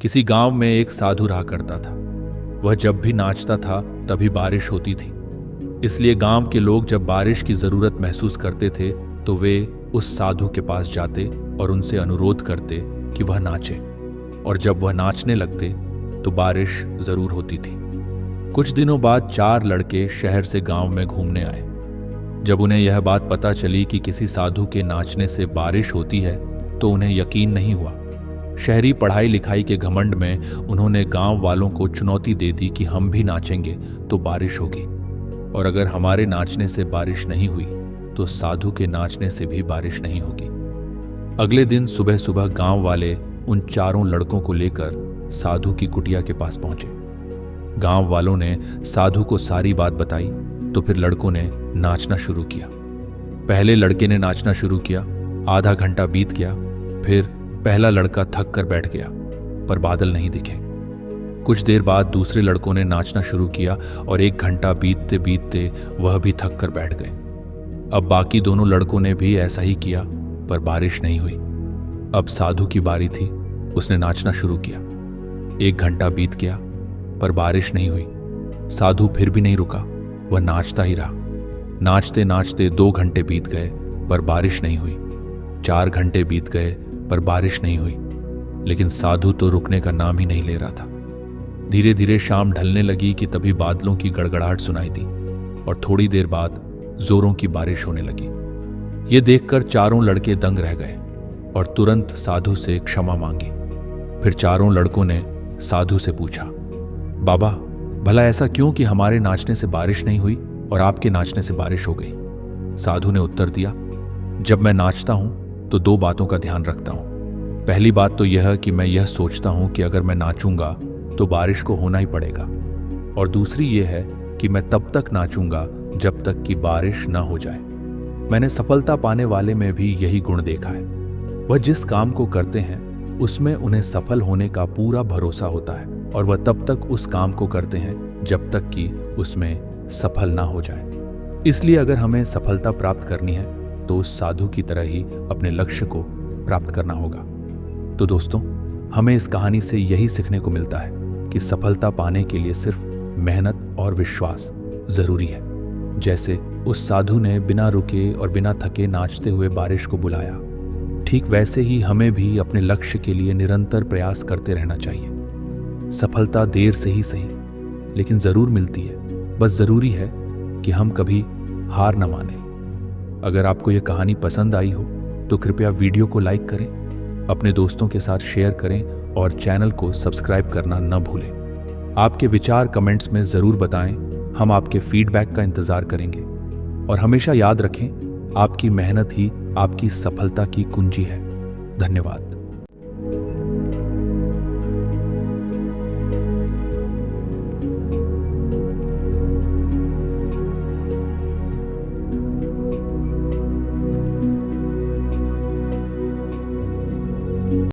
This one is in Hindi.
किसी गांव में एक साधु रहा करता था। वह जब भी नाचता था तभी बारिश होती थी। इसलिए गांव के लोग जब बारिश की जरूरत महसूस करते थे तो वे उस साधु के पास जाते और उनसे अनुरोध करते कि वह नाचे, और जब वह नाचने लगते तो बारिश जरूर होती थी। कुछ दिनों बाद 4 लड़के शहर से गांव में घूमने आए। जब उन्हें यह बात पता चली कि किसी साधु के नाचने से बारिश होती है तो उन्हें यकीन नहीं हुआ। शहरी पढ़ाई लिखाई के घमंड में उन्होंने गांव वालों को चुनौती दे दी कि हम भी नाचेंगे तो बारिश होगी, और अगर हमारे नाचने से बारिश नहीं हुई तो साधु के नाचने से भी बारिश नहीं होगी। अगले दिन सुबह सुबह गांव वाले उन 4 लड़कों को लेकर साधु की कुटिया के पास पहुंचे। गांव वालों ने साधु को सारी बात बताई तो फिर लड़कों ने नाचना शुरू किया। पहले लड़के ने नाचना शुरू किया। आधा घंटा बीत गया। फिर पहला लड़का थक कर बैठ गया, पर बादल नहीं दिखे। कुछ देर बाद दूसरे लड़कों ने नाचना शुरू किया और 1 घंटा बीतते बीतते वह भी थक कर बैठ गए। अब बाकी दोनों लड़कों ने भी ऐसा ही किया, पर बारिश नहीं हुई। अब साधु की बारी थी। उसने नाचना शुरू किया। 1 घंटा बीत गया, पर बारिश नहीं हुई। साधु फिर भी नहीं रुका, वह नाचता ही रहा। नाचते नाचते 2 घंटे बीत गए, पर बारिश नहीं हुई। 4 घंटे बीत गए, पर बारिश नहीं हुई। लेकिन साधु तो रुकने का नाम ही नहीं ले रहा था। धीरे धीरे शाम ढलने लगी कि तभी बादलों की गड़गड़ाहट सुनाई दी और थोड़ी देर बाद जोरों की बारिश होने लगी। ये देखकर 4 लड़के दंग रह गए और तुरंत साधु से क्षमा मांगी। फिर 4 लड़कों ने साधु से पूछा, बाबा, भला ऐसा क्यों कि हमारे नाचने से बारिश नहीं हुई और आपके नाचने से बारिश हो गई? साधु ने उत्तर दिया, जब मैं नाचता हूं तो 2 बातों का ध्यान रखता हूं। पहली बात तो यह कि मैं यह सोचता हूं कि अगर मैं नाचूंगा तो बारिश को होना ही पड़ेगा, और दूसरी यह है कि मैं तब तक नाचूंगा जब तक कि बारिश ना हो जाए। मैंने सफलता पाने वाले में भी यही गुण देखा है। वह जिस काम को करते हैं उसमें उन्हें सफल होने का पूरा भरोसा होता है, और वह तब तक उस काम को करते हैं जब तक कि उसमें सफल ना हो जाए। इसलिए अगर हमें सफलता प्राप्त करनी है तो उस साधु की तरह ही अपने लक्ष्य को प्राप्त करना होगा। तो दोस्तों, हमें इस कहानी से यही सीखने को मिलता है कि सफलता पाने के लिए सिर्फ मेहनत और विश्वास जरूरी है। जैसे उस साधु ने बिना रुके और बिना थके नाचते हुए बारिश को बुलाया, ठीक वैसे ही हमें भी अपने लक्ष्य के लिए निरंतर प्रयास करते रहना चाहिए। सफलता देर से ही सही, लेकिन जरूर मिलती है। बस जरूरी है कि हम कभी हार न माने। अगर आपको यह कहानी पसंद आई हो तो कृपया वीडियो को लाइक करें, अपने दोस्तों के साथ शेयर करें और चैनल को सब्सक्राइब करना न भूलें। आपके विचार कमेंट्स में जरूर बताएं। हम आपके फीडबैक का इंतजार करेंगे। और हमेशा याद रखें, आपकी मेहनत ही आपकी सफलता की कुंजी है। धन्यवाद।